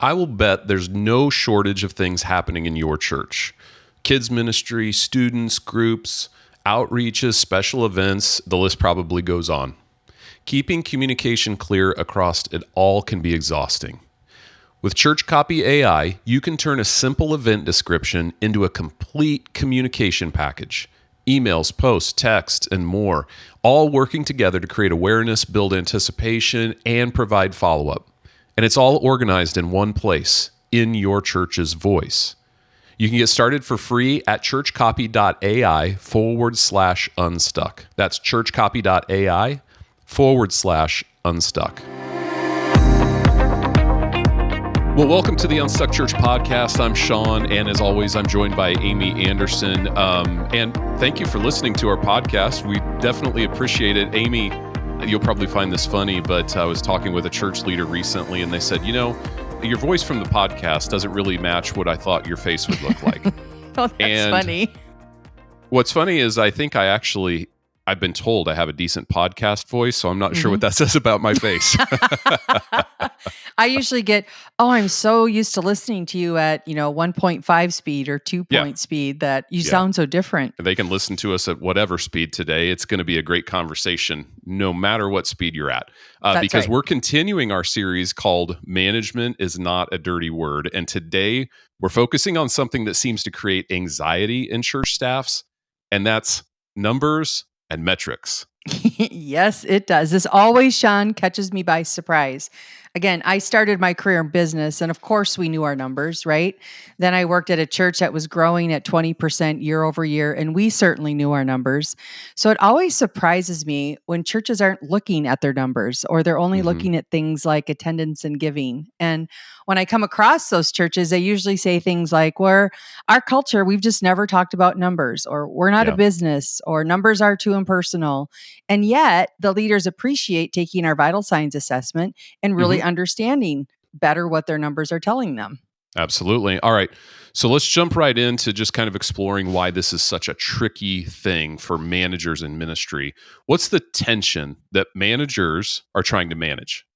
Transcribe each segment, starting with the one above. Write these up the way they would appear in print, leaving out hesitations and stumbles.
I will bet there's no shortage of things happening in your church. Kids ministry, students, groups, outreaches, special events, the list probably goes on. Keeping communication clear across it all can be exhausting. With Church Copy AI, you can turn a simple event description into a complete communication package. Emails, posts, texts, and more, all working together to create awareness, build anticipation, and provide follow-up. And it's all organized in one place, in your church's voice. You can get started for free at churchcopy.ai/unstuck. That's churchcopy.ai/unstuck. Well, welcome to the Unstuck Church podcast. I'm Sean, and as always, I'm joined by Amy Anderson. And thank you for listening to our podcast. We definitely appreciate it. Amy, you'll probably find this funny, but I was talking with a church leader recently, and they said, you know, your voice from the podcast doesn't really match what I thought your face would look like. Oh, that's funny. What's funny is I think I've been told I have a decent podcast voice, so I'm not sure what that says about my face. I usually get, I'm so used to listening to you at, 1.5 speed or 2 speed that you sound so different. They can listen to us at whatever speed today. It's going to be a great conversation, no matter what speed you're at. Because we're continuing our series called Management is Not a Dirty Word. And today we're focusing on something that seems to create anxiety in church staffs, and that's numbers and metrics. Yes, it does. This always, Sean, catches me by surprise. Again, I started my career in business, and of course we knew our numbers, right? Then I worked at a church that was growing at 20% year over year, and we certainly knew our numbers. So it always surprises me when churches aren't looking at their numbers, or they're only looking at things like attendance and giving. And when I come across those churches, they usually say things like, our culture, we've just never talked about numbers, or we're not a business, or numbers are too impersonal. And yet the leaders appreciate taking our vital signs assessment and really understanding better what their numbers are telling them. Absolutely. All right. So let's jump right into just kind of exploring why this is such a tricky thing for managers in ministry. What's the tension that managers are trying to manage?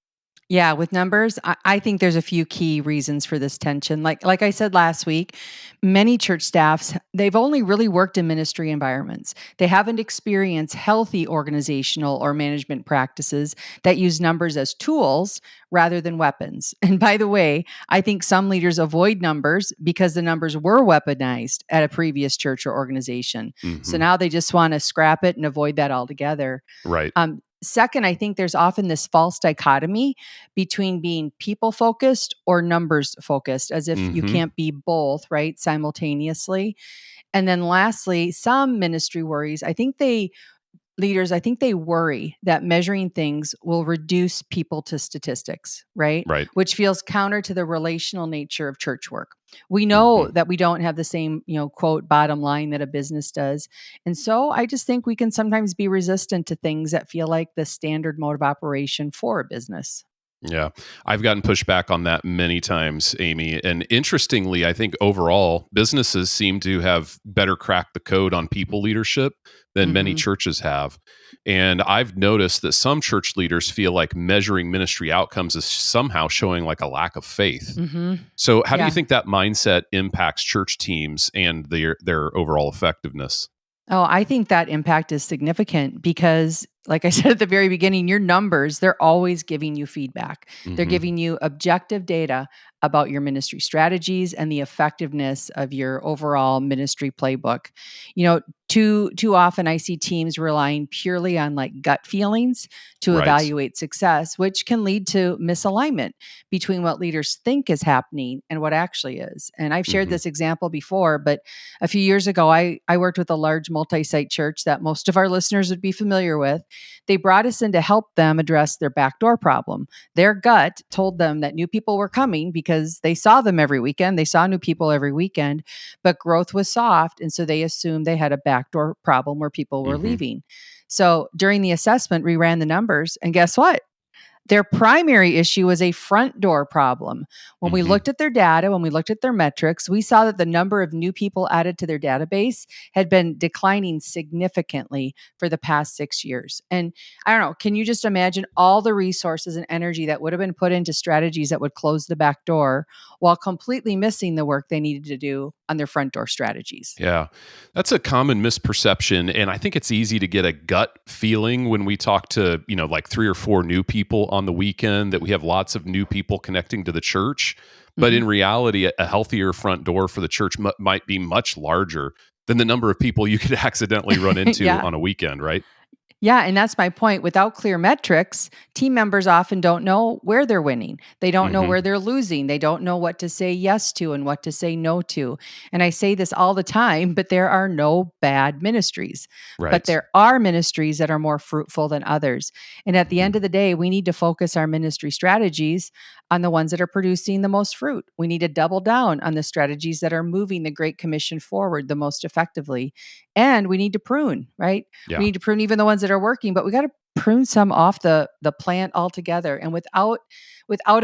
Yeah, with numbers, I think there's a few key reasons for this tension. Like I said last week, many church staffs, they've only really worked in ministry environments. They haven't experienced healthy organizational or management practices that use numbers as tools rather than weapons. And by the way, I think some leaders avoid numbers because the numbers were weaponized at a previous church or organization. So now they just want to scrap it and avoid that altogether. Right. Second, I think there's often this false dichotomy between being people-focused or numbers-focused, as if you can't be both, right, simultaneously. And then lastly, some ministry worries. Leaders, I think they worry that measuring things will reduce people to statistics, right? Right. Which feels counter to the relational nature of church work. We know that we don't have the same, quote, bottom line that a business does. And so I just think we can sometimes be resistant to things that feel like the standard mode of operation for a business. Yeah, I've gotten pushback on that many times, Amy. And interestingly, I think overall, businesses seem to have better cracked the code on people leadership than many churches have. And I've noticed that some church leaders feel like measuring ministry outcomes is somehow showing like a lack of faith. So how do you think that mindset impacts church teams and their overall effectiveness? Oh, I think that impact is significant because, like I said at the very beginning, your numbers, they're always giving you feedback. They're giving you objective data about your ministry strategies and the effectiveness of your overall ministry playbook. Too often I see teams relying purely on like gut feelings to evaluate success, which can lead to misalignment between what leaders think is happening and what actually is. And I've shared this example before, but a few years ago, I worked with a large multi-site church that most of our listeners would be familiar with. They brought us in to help them address their backdoor problem. Their gut told them that new people were coming because they saw them every weekend. They saw new people every weekend, but growth was soft. And so they assumed they had a backdoor problem where people were leaving. So during the assessment, we ran the numbers, and guess what? Their primary issue was a front door problem. When we looked at their data, when we looked at their metrics, we saw that the number of new people added to their database had been declining significantly for the past 6 years. And I don't know, can you just imagine all the resources and energy that would have been put into strategies that would close the back door while completely missing the work they needed to do on their front door strategies? Yeah, that's a common misperception. And I think it's easy to get a gut feeling when we talk to, like 3 or 4 new people on the weekend that we have lots of new people connecting to the church. But in reality, a healthier front door for the church might be much larger than the number of people you could accidentally run into Yeah. on a weekend, right? Yeah, and that's my point. Without clear metrics, team members often don't know where they're winning. They don't know Hmm. where they're losing. They don't know what to say yes to and what to say no to. And I say this all the time, but there are no bad ministries. But Right. there are ministries that are more fruitful than others. And at the Mhm. end of the day, we need to focus our ministry strategies on the ones that are producing the most fruit. We need to double down on the strategies that are moving the Great Commission forward the most effectively. And we need to prune, right? We Yeah. need to prune even the ones that are working, but we got to prune some off the plant altogether. And without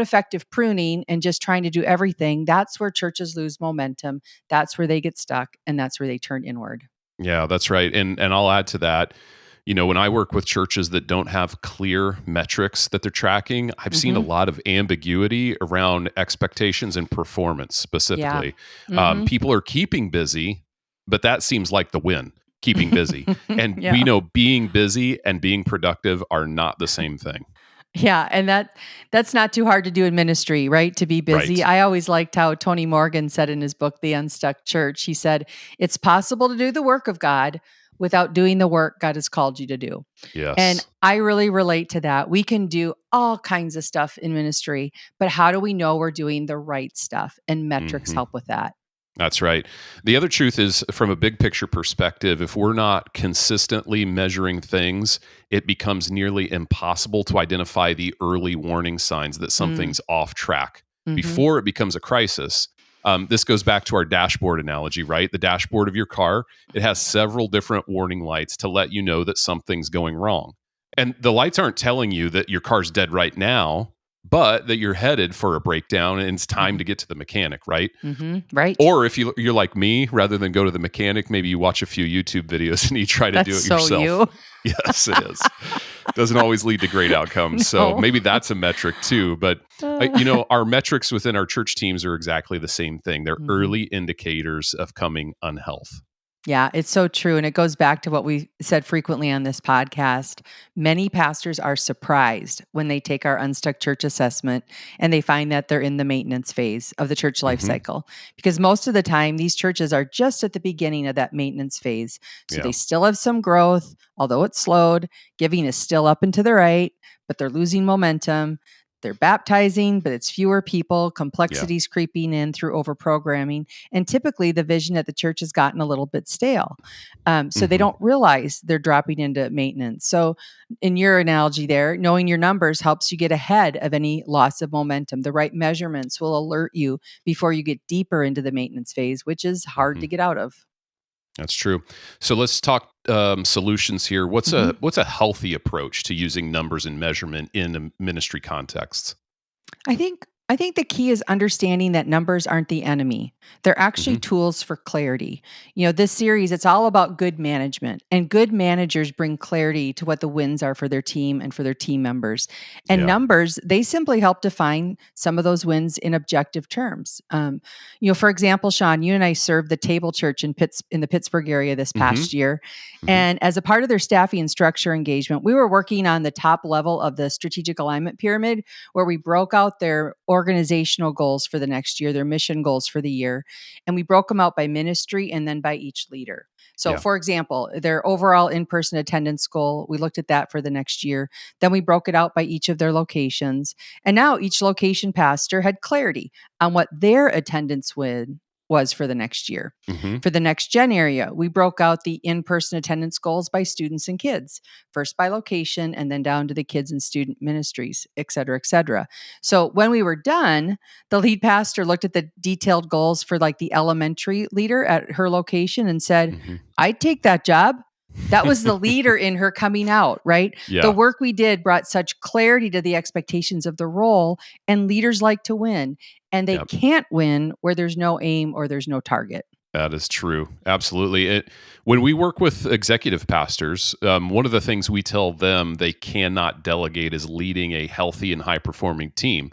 effective pruning and just trying to do everything, that's where churches lose momentum. That's where they get stuck, and that's where they turn inward. Yeah, that's right. And I'll add to that, when I work with churches that don't have clear metrics that they're tracking, I've seen a Hmm. lot of ambiguity around expectations and performance Yeah. specifically. Hmm. People are keeping busy, but that seems like the win, keeping busy. And we Yeah. know being busy and being productive are not the same thing. Yeah, and that's not too hard to do in ministry, right? To be busy. Right. I always liked how Tony Morgan said in his book The Unstuck Church. He said, "It's possible to do the work of God without doing the work God has called you to do." And Yes. I really relate to that. We can do all kinds of stuff in ministry, but how do we know we're doing the right stuff? And metrics Hmm. help with that. That's right. The other truth is, from a big picture perspective, if we're not consistently measuring things, it becomes nearly impossible to identify the early warning signs that Mm. something's off track Hmm. before it becomes a crisis. This goes back to our dashboard analogy, right? The dashboard of your car, it has several different warning lights to let you know that something's going wrong. And the lights aren't telling you that your car's dead right now, but that you're headed for a breakdown and it's time Hmm. to get to the mechanic, right? Right. Or if you're like me, rather than go to the mechanic, maybe you watch a few YouTube videos and you try to That's do it so yourself. you. Yes, it is. Doesn't always lead to great outcomes. So No. maybe that's a metric too. But our metrics within our church teams are exactly the same thing. They're Mhm. early indicators of coming unhealth. Yeah, it's so true. And it goes back to what we said frequently on this podcast. Many pastors are surprised when they take our Unstuck Church assessment and they find that they're in the maintenance phase of the church life Hmm. cycle. Because most of the time, these churches are just at the beginning of that maintenance phase. So Yeah. they still have some growth, although it's slowed. Giving is still up and to the right, but they're losing momentum. They're baptizing, but it's fewer people, Yeah. complexities creeping in through overprogramming. And typically the vision at the church has gotten a little bit stale. So they Hmm. don't realize they're dropping into maintenance. So, in your analogy there, knowing your numbers helps you get ahead of any loss of momentum. The right measurements will alert you before you get deeper into the maintenance phase, which is hard Hmm. to get out of. That's true. So let's talk solutions here. What's Mhm. a healthy approach to using numbers and measurement in a ministry context? I think the key is understanding that numbers aren't the enemy. They're actually Hmm. tools for clarity. This series, it's all about good management, and good managers bring clarity to what the wins are for their team and for their team members. And Yeah. numbers, they simply help define some of those wins in objective terms. For example, Sean, you and I served the Table Church in the Pittsburgh area this Hmm. past year. Hmm. And as a part of their staffing and structure engagement, we were working on the top level of the strategic alignment pyramid where we broke out their organizational goals for the next year, their mission goals for the year, and we broke them out by ministry and then by each leader. So, Yeah. for example, their overall in person attendance goal, we looked at that for the next year. Then we broke it out by each of their locations. And now each location pastor had clarity on what their attendance was for the next year. Hmm. For the next gen area, we broke out the in person attendance goals by students and kids, first by location and then down to the kids and student ministries, et cetera, et cetera. So when we were done, the lead pastor looked at the detailed goals for like the elementary leader at her location and said, Hmm. I'd take that job. That was the leader in her coming out, right? The Yeah. work we did brought such clarity to the expectations of the role, and leaders like to win, and they Yeah. can't win where there's no aim or there's no target. That is true. Absolutely. When we work with executive pastors, one of the things we tell them they cannot delegate is leading a healthy and high performing team.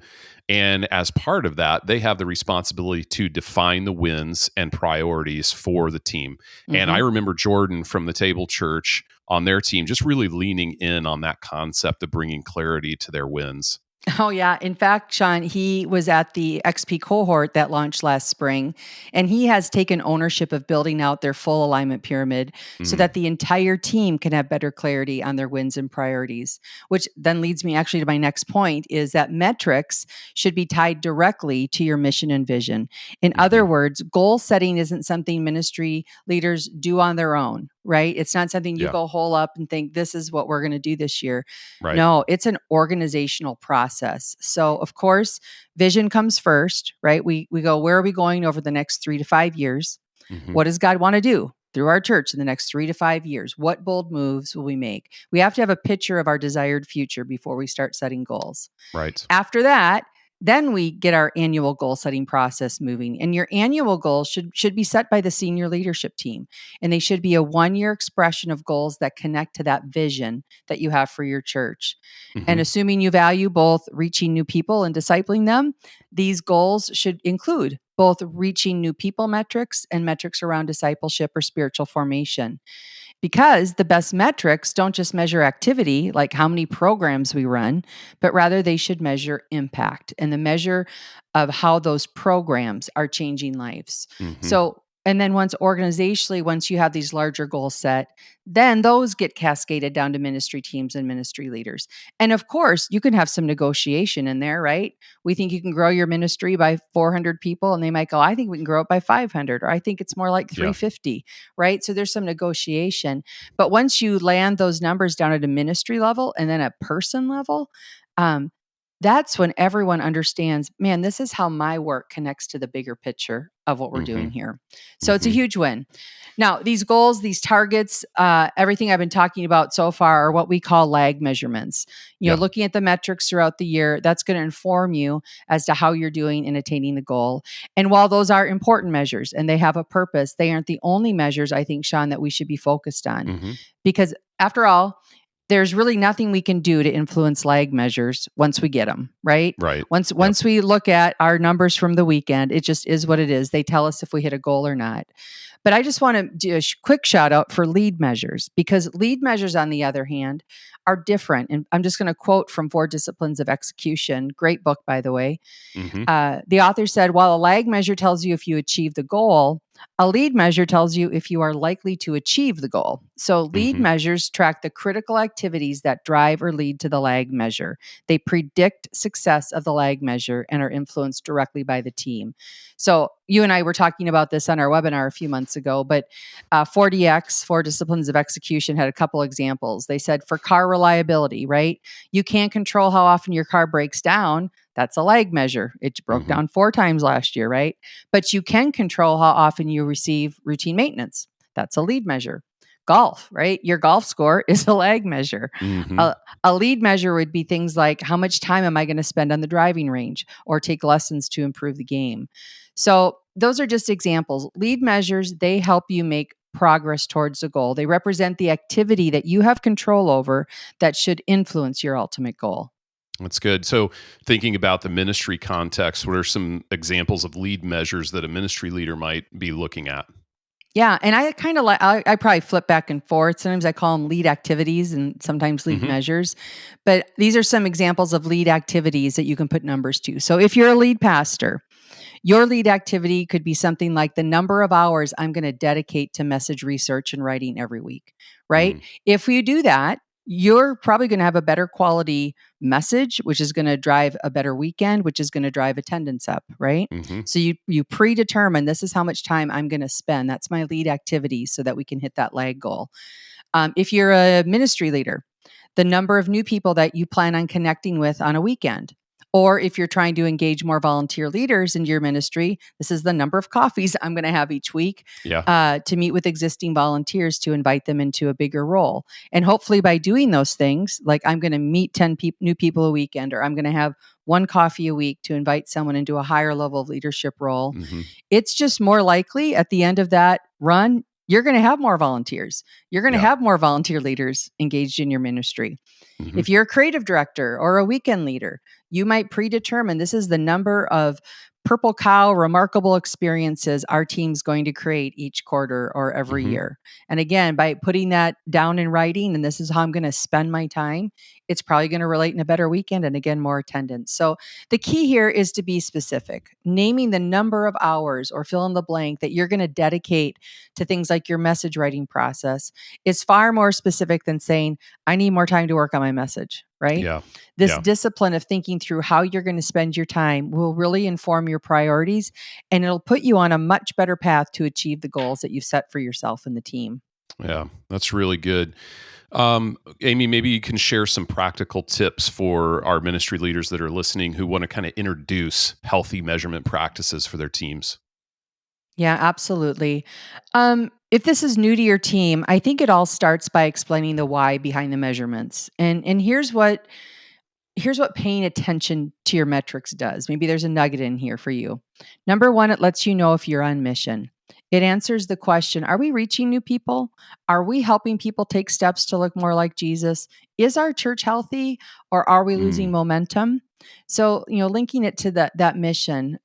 And as part of that, they have the responsibility to define the wins and priorities for the team. And I Mhm. remember Jordan from the Table Church on their team just really leaning in on that concept of bringing clarity to their wins. Oh, yeah. In fact, Sean, he was at the XP cohort that launched last spring, and he has taken ownership of building out their full alignment pyramid so Mhm. that the entire team can have better clarity on their wins and priorities. Which then leads me actually to my next point is that metrics should be tied directly to your mission and vision. In other Mhm. words, goal setting isn't something ministry leaders do on their own, right? It's not something you Yeah. go hole up and think, this is what we're going to do this year. Right. No, it's an organizational process. So, of course, vision comes first, right? We go, where are we going over the next 3 to 5 years? Mhm. What does God want to do through our church in the next 3 to 5 years? What bold moves will we make? We have to have a picture of our desired future before we start setting goals. Right. After that, then we get our annual goal setting process moving. And your annual goals should be set by the senior leadership team. And they should be a 1-year expression of goals that connect to that vision that you have for your church. And Mhm. assuming you value both reaching new people and discipling them, these goals should include both reaching new people metrics and metrics around discipleship or spiritual formation, because the best metrics don't just measure activity, like how many programs we run, but rather they should measure impact and the measure of how those programs are changing lives. Mhm. So, and then once you have these larger goals set, then those get cascaded down to ministry teams and ministry leaders. And of course, you can have some negotiation in there, right? We think you can grow your ministry by 400 people, and they might go, I think we can grow it by 500, or I think it's more like Yeah. 350, right? So there's some negotiation. But once you land those numbers down at a ministry level and then a person level, um, that's when everyone understands, man, this is how my work connects to the bigger picture of what we're doing Mhm. here. So it's a Mhm. huge win. Now, these goals, these targets, everything I've been talking about so far are what we call lag measurements. You know, Yeah. looking at the metrics throughout the year, that's going to inform you as to how you're doing in attaining the goal. And while those are important measures and they have a purpose, they aren't the only measures, I think, Sean, that we should be focused on. Mhm. Because after all, there's really nothing we can do to influence lag measures once we get them, right? Right. Once Yep. once we look at our numbers from the weekend, it just is what it is. They tell us if we hit a goal or not. But I just want to do a quick shout out for lead measures, because lead measures, on the other hand, are different. And I'm just going to quote from Four Disciplines of Execution. Great book, by the way. Mhm. The author said, while a lag measure tells you if you achieve the goal, a lead measure tells you if you are likely to achieve the goal. So, lead Mhm. measures track the critical activities that drive or lead to the lag measure. They predict success of the lag measure and are influenced directly by the team. So, you and I were talking about this on our webinar a few months ago, but 4DX, Four Disciplines of Execution, had a couple examples. They said for car reliability, right? You can't control how often your car breaks down. That's a lag measure. It broke Mhm. down 4 times last year, right? But you can control how often you receive routine maintenance. That's a lead measure. Golf, right? Your golf score is a lag measure. Mhm. A, a lead measure would be things like, how much time am I going to spend on the driving range or take lessons to improve the game? So those are just examples. Lead measures, they help you make progress towards a goal. They represent the activity that you have control over that should influence your ultimate goal. That's good. So, thinking about the ministry context, what are some examples of lead measures that a ministry leader might be looking at? Yeah, and I kind of like I probably flip back and forth. Sometimes I call them lead activities and sometimes lead Mhm. measures. But these are some examples of lead activities that you can put numbers to. So if you're a lead pastor, your lead activity could be something like the number of hours I'm going to dedicate to message research and writing every week, right? Mm. If you do that, you're probably going to have a better quality message, which is going to drive a better weekend, which is going to drive attendance up, right? Mhm. So you predetermine, this is how much time I'm going to spend. That's my lead activity so that we can hit that lag goal. If you're a ministry leader, the number of new people that you plan on connecting with on a weekend, Or if you're trying to engage more volunteer leaders into your ministry, this is the number of coffees I'm going to have each week Yeah. to meet with existing volunteers to invite them into a bigger role. And hopefully by doing those things, like I'm going to meet 10 new people a weekend, or I'm going to have one coffee a week to invite someone into a higher level of leadership role, Mm-hmm. it's just more likely at the end of that run, you're going to have more volunteers. You're going to Yeah. have more volunteer leaders engaged in your ministry. Mm-hmm. If you're a creative director or a weekend leader, you might predetermine this is the number of Purple Cow remarkable experiences our team's going to create each quarter or every Mm-hmm. year. And again, by putting that down in writing, and this is how I'm going to spend my time, it's probably going to relate in a better weekend and again, more attendance. So the key here is to be specific, naming the number of hours or fill in the blank that you're going to dedicate to things like your message writing process is far more specific than saying, I need more time to work on my message, right? Yeah. This Yeah. discipline of thinking through how you're going to spend your time will really inform your priorities, and it'll put you on a much better path to achieve the goals that you've set for yourself and the team. Yeah. That's really good. Amy, maybe you can share some practical tips for our ministry leaders that are listening who want to kind of introduce healthy measurement practices for their teams. Yeah, absolutely. If this is new to your team, I think it all starts by explaining the why behind the measurements. And here's what paying attention to your metrics does. Maybe there's a nugget in here for you. Number one, it lets you know if you're on mission. It answers the question, are we reaching new people? Are we helping people take steps to look more like Jesus? Is our church healthy, or are we losing Mm, momentum? So, linking it to that mission.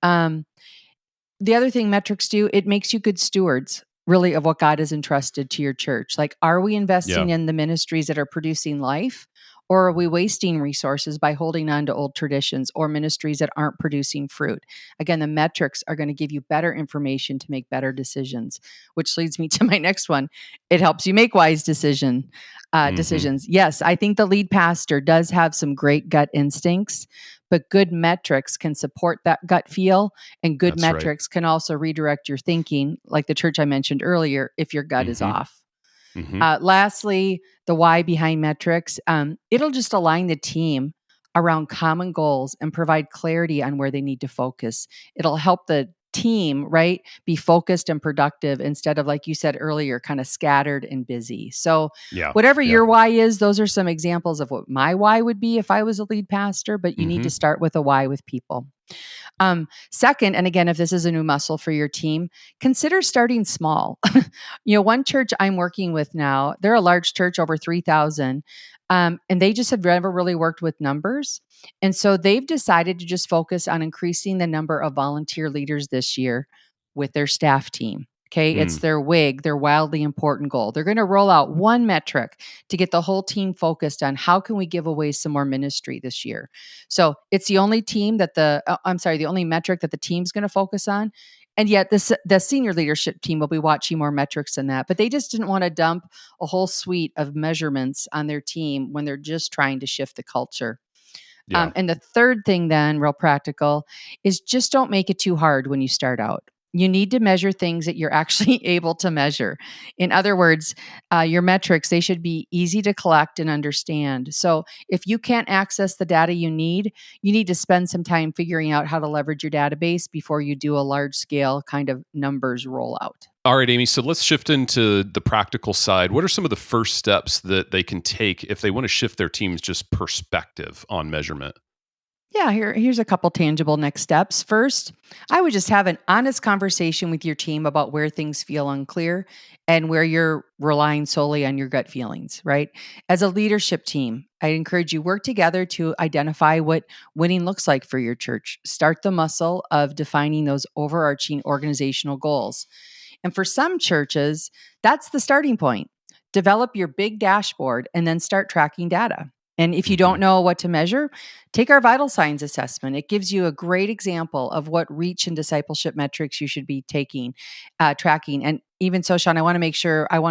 The other thing metrics do, it makes you good stewards, really, of what God has entrusted to your church. Like, are we yeah. investing in the ministries that are producing life? Or are we wasting resources by holding on to old traditions or ministries that aren't producing fruit? Again, the metrics are going to give you better information to make better decisions, which leads me to my next one. It helps you make wise Hmm. decisions. Yes, I think the lead pastor does have some great gut instincts, but good metrics can support that gut feel, and good That's right. metrics can also redirect your thinking, like the church I mentioned earlier, if your gut is Hmm. off. Hmm. Lastly, the why behind metrics, it'll just align the team around common goals and provide clarity on where they need to focus. It'll help the team, right, be focused and productive instead of, like you said earlier, kind of scattered and busy. So, Yeah. whatever Yeah. your why is, those are some examples of what my why would be if I was a lead pastor, but you need to Hmm. start with a why with people. Second, and again, if this is a new muscle for your team, consider starting small. One church I'm working with now, they're a large church, over 3,000, and they just have never really worked with numbers. And so they've decided to just focus on increasing the number of volunteer leaders this year with their staff team. Okay, it's Mm, their WIG, their wildly important goal. They're going to roll out one metric to get the whole team focused on how can we give away some more ministry this year. So it's the only team that the only metric that the team's going to focus on. And yet the senior leadership team will be watching more metrics than that. But they just didn't want to dump a whole suite of measurements on their team when they're just trying to shift the culture. yeah. And the third thing, then, real practical, is just don't make it too hard when you start out. You need to measure things that you're actually able to measure. In other words, your metrics, they should be easy to collect and understand. So if you can't access the data you need to spend some time figuring out how to leverage your database before you do a large scale kind of numbers rollout. All right, Amy. So let's shift into the practical side. What are some of the first steps that they can take if they want to shift their team's just perspective on measurement? Yeah, here's a couple tangible next steps. First, I would just have an honest conversation with your team about where things feel unclear and where you're relying solely on your gut feelings, right? As a leadership team, I encourage you work together to identify what winning looks like for your church. Start the muscle of defining those overarching organizational goals. And for some churches, that's the starting point. Develop your big dashboard and then start tracking data. And if you Hmm. don't know what to measure, take our vital signs assessment. It gives you a great example of what reach and discipleship metrics you should be tracking. And even so, Sean, I want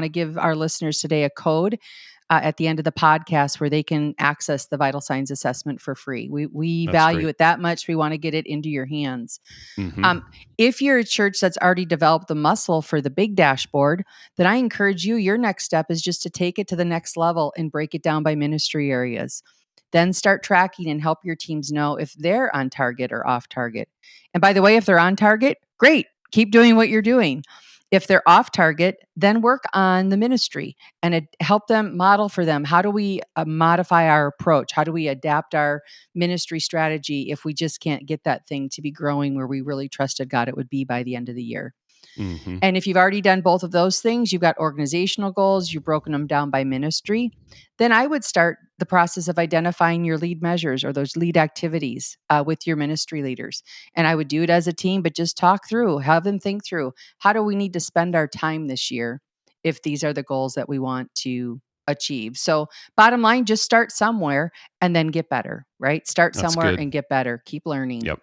to give our listeners today a code at the end of the podcast where they can access the vital signs assessment for free. We That's value great. it that much. We want to get it into your hands. Hmm. Um, if you're a church that's already developed the muscle for the big dashboard, then I encourage you, your next step is just to take it to the next level and break it down by ministry areas. Then start tracking and help your teams know if they're on target or off target. And by the way, if they're on target, great, keep doing what you're doing. If they're off target, then work on the ministry and help them model for them. How do we modify our approach? How do we adapt our ministry strategy if we just can't get that thing to be growing where we really trusted God it would be by the end of the year? Mm-hmm. And if you've already done both of those things, you've got organizational goals, you've broken them down by ministry, then I would start the process of identifying your lead measures or those lead activities with your ministry leaders. And I would do it as a team, but just talk through, have them think through, how do we need to spend our time this year if these are the goals that we want to achieve? So bottom line, just start somewhere and then get better, right? Start That's somewhere good. and get better. Keep learning. Yep.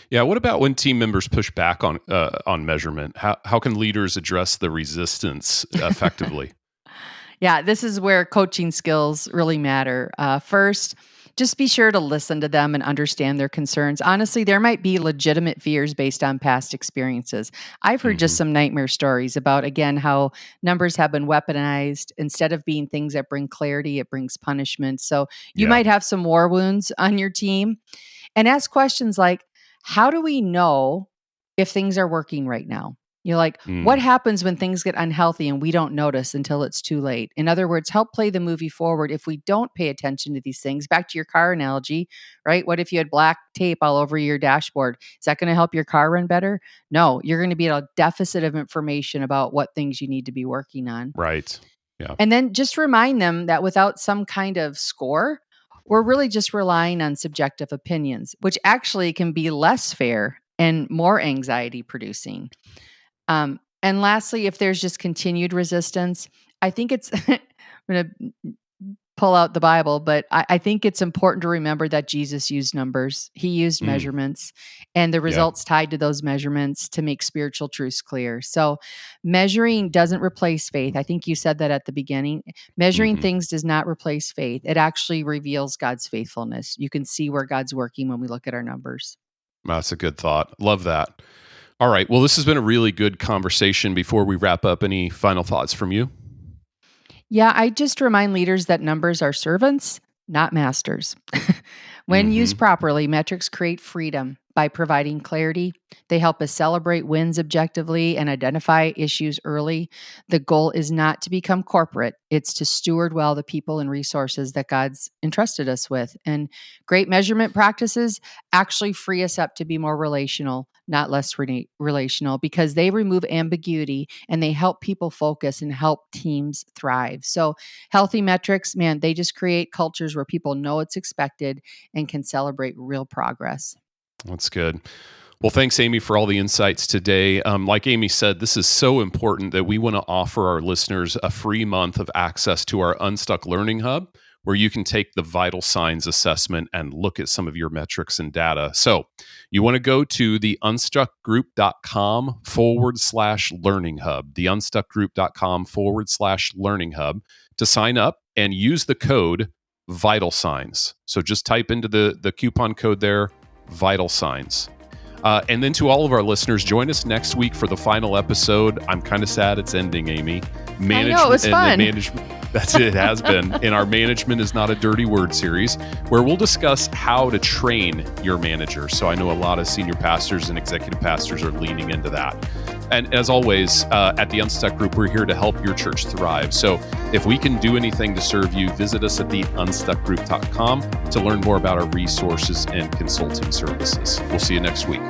Yeah. What about when team members push back on measurement? How can leaders address the resistance effectively? Yeah, this is where coaching skills really matter. First, just be sure to listen to them and understand their concerns. Honestly, there might be legitimate fears based on past experiences. I've heard just Mm-hmm. some nightmare stories about, again, how numbers have been weaponized. Instead of being things that bring clarity, it brings punishment. So you Yeah. might have some war wounds on your team. And ask questions like, how do we know if things are working right now? You're like, what Mm. happens when things get unhealthy and we don't notice until it's too late? In other words, help play the movie forward if we don't pay attention to these things. Back to your car analogy, right? What if you had black tape all over your dashboard? Is that going to help your car run better? No, you're going to be at a deficit of information about what things you need to be working on. Right. Yeah. And then just remind them that without some kind of score, we're really just relying on subjective opinions, which actually can be less fair and more anxiety producing. And lastly, if there's just continued resistance, I think it's, I'm going to pull out the Bible, but I think it's important to remember that Jesus used numbers. He used Mm. measurements and the Yeah. results tied to those measurements to make spiritual truths clear. So measuring doesn't replace faith. I think you said that at the beginning. Measuring Mm-hmm. things does not replace faith. It actually reveals God's faithfulness. You can see where God's working when we look at our numbers. That's a good thought. Love that. All right. Well, this has been a really good conversation. Before we wrap up, any final thoughts from you? Yeah, I just remind leaders that numbers are servants, not masters. When Mm-hmm. used properly, metrics create freedom by providing clarity. They help us celebrate wins objectively and identify issues early. The goal is not to become corporate, it's to steward well the people and resources that God's entrusted us with. And great measurement practices actually free us up to be more relational, not less relational, because they remove ambiguity and they help people focus and help teams thrive. So, healthy metrics, man, they just create cultures where people know it's expected and can celebrate real progress. That's good. Well, thanks, Amy, for all the insights today. Like Amy said, this is so important that we want to offer our listeners a free month of access to our Unstuck Learning Hub, where you can take the vital signs assessment and look at some of your metrics and data. So you want to go to the unstuckgroup.com/learning hub, the unstuckgroup.com/learning hub to sign up and use the code vital signs. So just type into the coupon code there, vital signs. And then to all of our listeners, join us next week for the final episode. I'm kind of sad it's ending, Amy. I know, it was fun. That's it, it has been. In our Management is Not a Dirty Word series, where we'll discuss how to train your manager. So I know a lot of senior pastors and executive pastors are leaning into that. And as always, at the Unstuck Group, we're here to help your church thrive. So if we can do anything to serve you, visit us at theunstuckgroup.com to learn more about our resources and consulting services. We'll see you next week.